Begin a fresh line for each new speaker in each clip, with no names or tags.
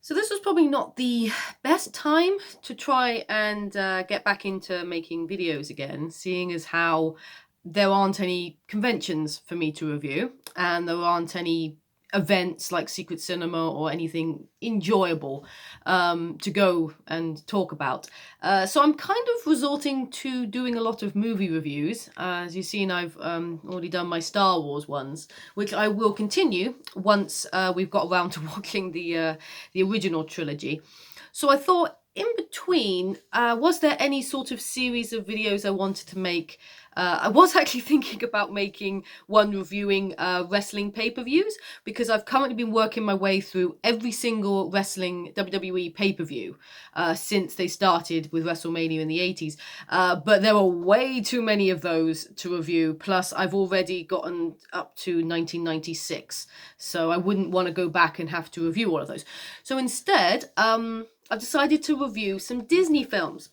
So this was probably not the best time to try and get back into making videos again, seeing as how there aren't any conventions for me to review, and there aren't any events like Secret Cinema or anything enjoyable to go and talk about. So I'm kind of resorting to doing a lot of movie reviews. As you've seen, I've already done my Star Wars ones, which I will continue once we've got around to watching the original trilogy. So I thought, in between, was there any sort of series of videos I wanted to make? I was actually thinking about making one reviewing wrestling pay-per-views, because I've currently been working my way through every single wrestling WWE pay-per-view since they started with WrestleMania in the 80s. But there are way too many of those to review. Plus, I've already gotten up to 1996, so I wouldn't want to go back and have to review all of those. So instead, I've decided to review some Disney films.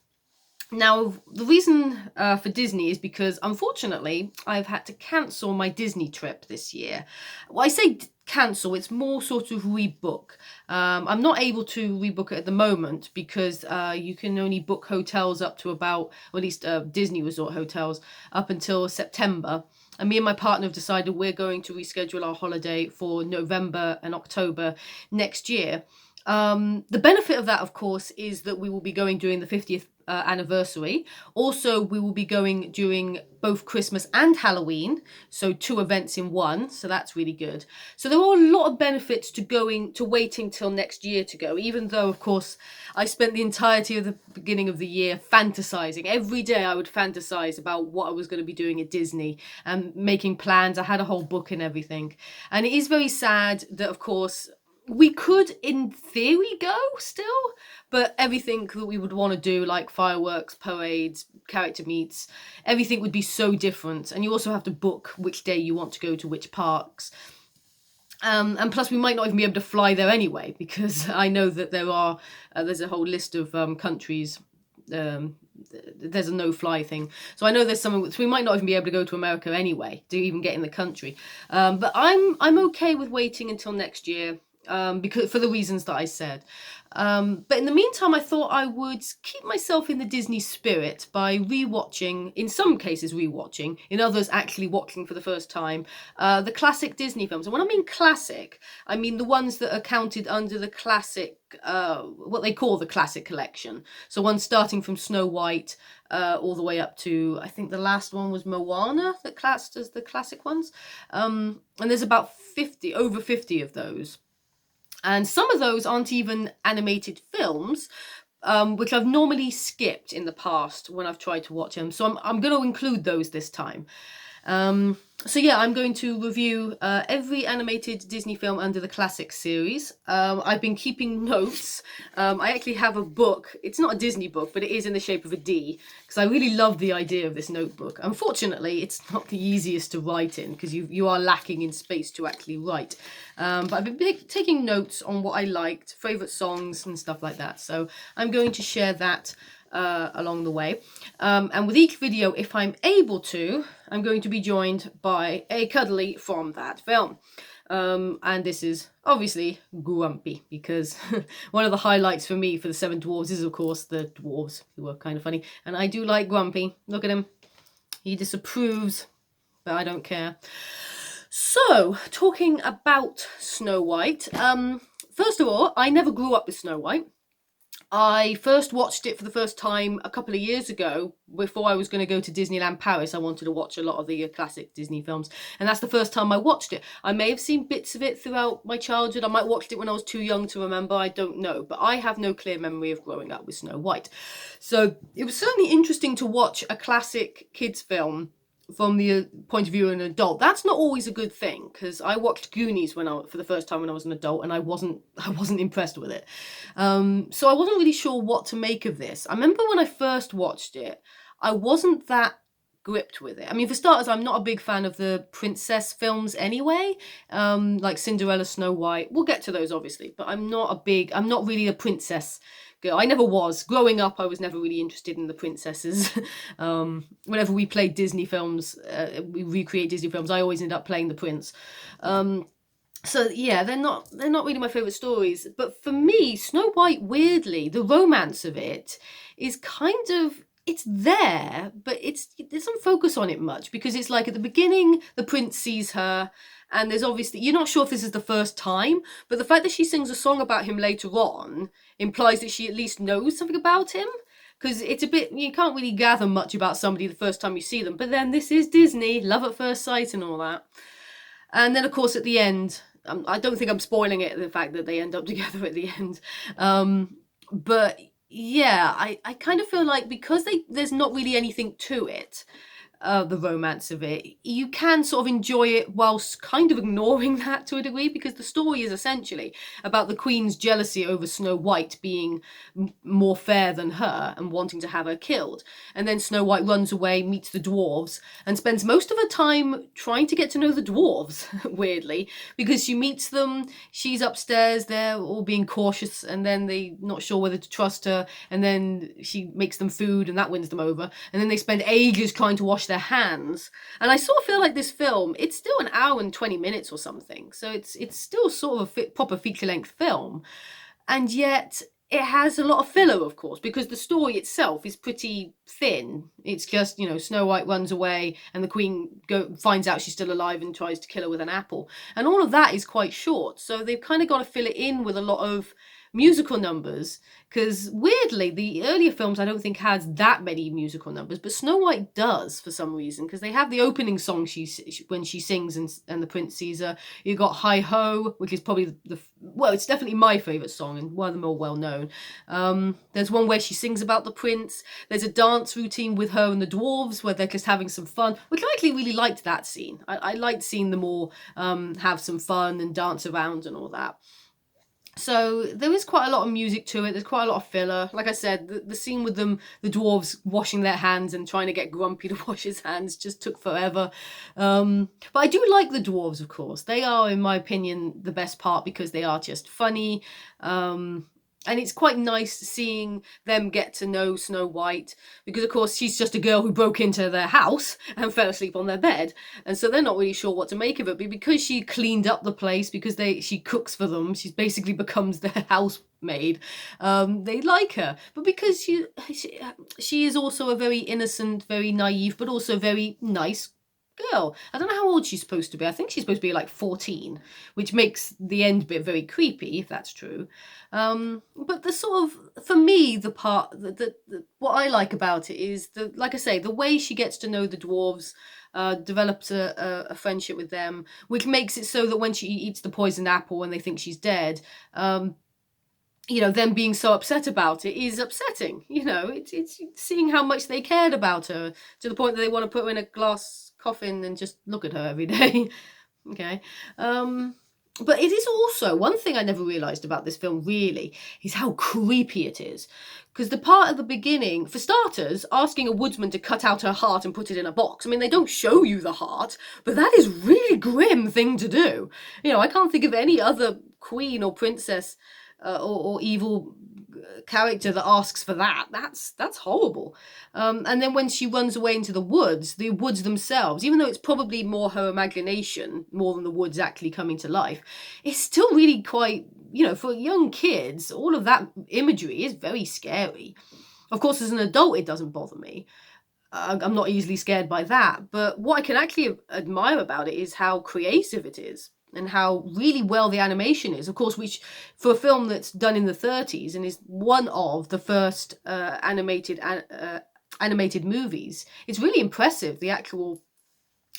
Now, the reason for Disney is because, unfortunately, I've had to cancel my Disney trip this year. Well, I say cancel, it's more sort of rebook. I'm not able to rebook it at the moment because you can only book hotels up to about, or at least Disney resort hotels, up until September. And me and my partner have decided we're going to reschedule our holiday for November and October next year. The benefit of that, of course, is that we will be going during the 50th anniversary. Also, we will be going during both Christmas and Halloween, so 2 events in one, so that's really good. So there are a lot of benefits to waiting till next year to go, even though, of course, I spent the entirety of the beginning of the year fantasizing. Every day I would fantasize about what I was going to be doing at Disney and making plans. I had a whole book and everything. And it is very sad that, of course, we could, in theory, go still, but everything that we would want to do, like fireworks, parades, character meets, everything would be so different. And you also have to book which day you want to go to which parks. And plus, we might not even be able to fly there anyway, because I know that there's a whole list of countries. There's a no-fly thing, so I know there's something. So we might not even be able to go to America anyway to even get in the country. But I'm okay with waiting until next year. Because for the reasons that I said. But in the meantime, I thought I would keep myself in the Disney spirit by rewatching, in some cases rewatching, in others actually watching for the first time, the classic Disney films. And when I mean classic, I mean the ones that are counted under the classic, what they call the classic collection. So ones starting from Snow White all the way up to, I think the last one was Moana, that classed as the classic ones. And there's about over 50 of those. And some of those aren't even animated films, which I've normally skipped in the past when I've tried to watch them. So I'm going to include those this time. So yeah, I'm going to review every animated Disney film under the classic series. I've been keeping notes. I actually have a book. It's not a Disney book, but it is in the shape of a D, because I really love the idea of this notebook. Unfortunately, it's not the easiest to write in, because you are lacking in space to actually write. But I've been taking notes on what I liked, favourite songs and stuff like that. So I'm going to share that along the way. And with each video, if I'm able to, I'm going to be joined by a cuddly from that film. And this is obviously Grumpy, because one of the highlights for me for the 7 Dwarves is, of course, the Dwarves, who are kind of funny. And I do like Grumpy. Look at him. He disapproves, but I don't care. So, talking about Snow White. First of all, I never grew up with Snow White. I first watched it for the first time a couple of years ago. Before I was going to go to Disneyland Paris, I wanted to watch a lot of the classic Disney films, and that's the first time I watched it. I may have seen bits of it throughout my childhood. I might have watched it when I was too young to remember. I don't know, but I have no clear memory of growing up with Snow White. So it was certainly interesting to watch a classic kids film from the point of view of an adult. That's not always a good thing, because I watched Goonies for the first time when I was an adult, and I wasn't impressed with it. So I wasn't really sure what to make of this. I remember when I first watched it, I wasn't that gripped with it. I mean, for starters, I'm not a big fan of the princess films anyway, like Cinderella, Snow White. We'll get to those, obviously, but I'm not really a princess girl. I never was. Growing up, I was never really interested in the princesses. Whenever we played Disney films, we recreate Disney films, I always end up playing the prince. So yeah, they're not really my favorite stories. But for me, Snow White, weirdly, the romance of it is kind of, it's there, but it doesn't focus on it much, because it's like at the beginning the prince sees her, and there's obviously, you're not sure if this is the first time, but the fact that she sings a song about him later on implies that she at least knows something about him. Because it's a bit, you can't really gather much about somebody the first time you see them. But then this is Disney, love at first sight and all that. And then, of course, at the end, I don't think I'm spoiling it, the fact that they end up together at the end. But yeah, I kind of feel like, because there's not really anything to it, the romance of it, you can sort of enjoy it whilst kind of ignoring that to a degree, because the story is essentially about the queen's jealousy over Snow White being more fair than her and wanting to have her killed. And then Snow White runs away, meets the dwarves, and spends most of her time trying to get to know the dwarves, weirdly, because she meets them, she's upstairs, they're all being cautious, and then they not sure whether to trust her, and then she makes them food, and that wins them over, and then they spend ages trying to wash their hands. And I sort of feel like this film, it's still an hour and 20 minutes or something, so it's still sort of a proper feature-length film, and yet it has a lot of filler, of course, because the story itself is pretty thin. It's just, Snow White runs away and the queen finds out she's still alive and tries to kill her with an apple, and all of that is quite short, so they've kind of got to fill it in with a lot of musical numbers, because weirdly the earlier films I don't think has that many musical numbers, but Snow White does for some reason, because they have the opening song when she sings and the prince sees her. You got Hi Ho, which is probably well, it's definitely my favourite song and one of the more well known. There's one where she sings about the prince. There's a dance routine with her and the dwarves where they're just having some fun, which I actually really liked that scene. I liked seeing them all have some fun and dance around and all that. So there is quite a lot of music to it. There's quite a lot of filler. Like I said, the scene with them, the dwarves washing their hands and trying to get Grumpy to wash his hands, just took forever. But I do like the dwarves, of course. They are, in my opinion, the best part, because they are just funny. And it's quite nice seeing them get to know Snow White, because of course she's just a girl who broke into their house and fell asleep on their bed, and so they're not really sure what to make of it. But because she cleaned up the place, because she cooks for them, she basically becomes their housemaid. They like her, but because she is also a very innocent, very naive, but also very nice girl. I don't know how old she's supposed to be. I think she's supposed to be like 14, which makes the end bit very creepy, if that's true. But the sort of, for me, the part what I like about it is like I say, the way she gets to know the dwarves, develops a friendship with them, which makes it so that when she eats the poisoned apple and they think she's dead, them being so upset about it is upsetting. It's seeing how much they cared about her, to the point that they want to put her in a glass coffin and just look at her every day. Okay. But it is also, one thing I never realised about this film really is how creepy it is. Because the part at the beginning, for starters, asking a woodsman to cut out her heart and put it in a box. I mean, they don't show you the heart, but that is really grim thing to do. I can't think of any other queen or princess or evil character that asks for that. That's horrible. And then when she runs away into the woods themselves, even though it's probably more her imagination more than the woods actually coming to life, it's still really quite, for young kids, all of that imagery is very scary. Of course, as an adult, it doesn't bother me. I'm not easily scared by that. But what I can actually admire about it is how creative it is, and how really well the animation is. Of course, which, for a film that's done in the 30s and is one of the first animated movies, it's really impressive, the actual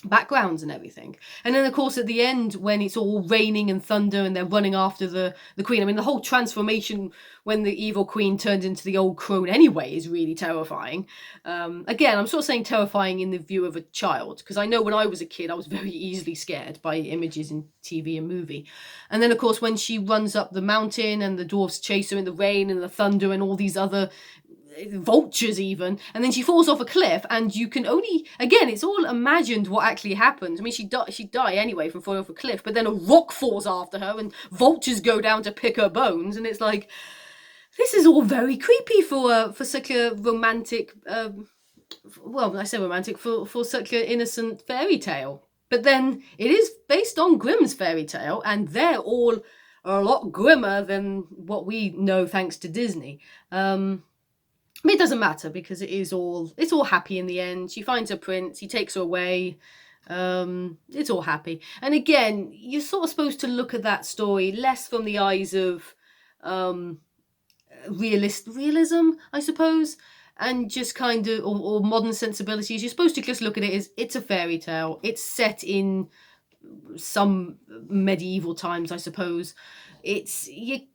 backgrounds and everything. And then of course at the end, when it's all raining and thunder and they're running after the queen, I mean, the whole transformation when the evil queen turns into the old crone anyway is really terrifying. Again, I'm sort of saying terrifying in the view of a child, because I know when I was a kid I was very easily scared by images in TV and movie. And then of course when she runs up the mountain and the dwarves chase her in the rain and the thunder and all these other vultures even, and then she falls off a cliff, and you can only, again, it's all imagined what actually happened. I mean, she'd die anyway from falling off a cliff, but then a rock falls after her and vultures go down to pick her bones, and it's like, this is all very creepy for such a romantic, well, I say romantic, for such an innocent fairy tale. But then it is based on Grimm's fairy tale, and they're all a lot grimmer than what we know thanks to Disney. It doesn't matter because it's all happy in the end. She finds her prince, he takes her away. It's all happy. And again, you're sort of supposed to look at that story less from the eyes of realism, I suppose, and just kind of or modern sensibilities. You're supposed to just look at it as it's a fairy tale. It's set in some medieval times, I suppose. It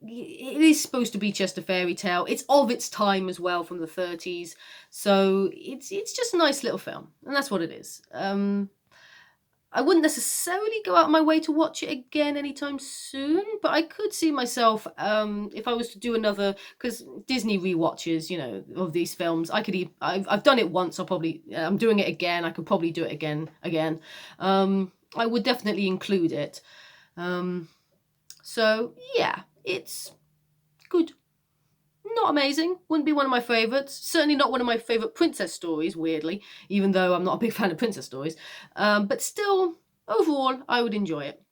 is supposed to be just a fairy tale. It's of its time as well, from the 30s. So it's just a nice little film, and that's what it is. I wouldn't necessarily go out of my way to watch it again anytime soon, but I could see myself, if I was to do another, because Disney rewatches, of these films. I've done it once. I'm doing it again. I could probably do it again. I would definitely include it. So yeah, it's good. Not amazing. Wouldn't be one of my favourites. Certainly not one of my favourite princess stories, weirdly, even though I'm not a big fan of princess stories. But still, overall, I would enjoy it.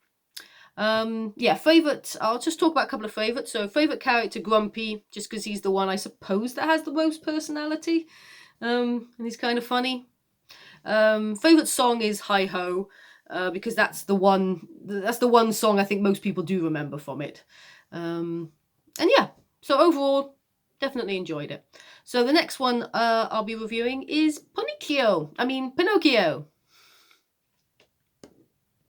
Yeah, favourite. I'll just talk about a couple of favourites. So favourite character, Grumpy, just because he's the one, I suppose, that has the most personality. And he's kind of funny. Favourite song is Hi Ho. Because that's the one song I think most people do remember from it. And yeah, so overall, definitely enjoyed it. So the next one I'll be reviewing is Pinocchio.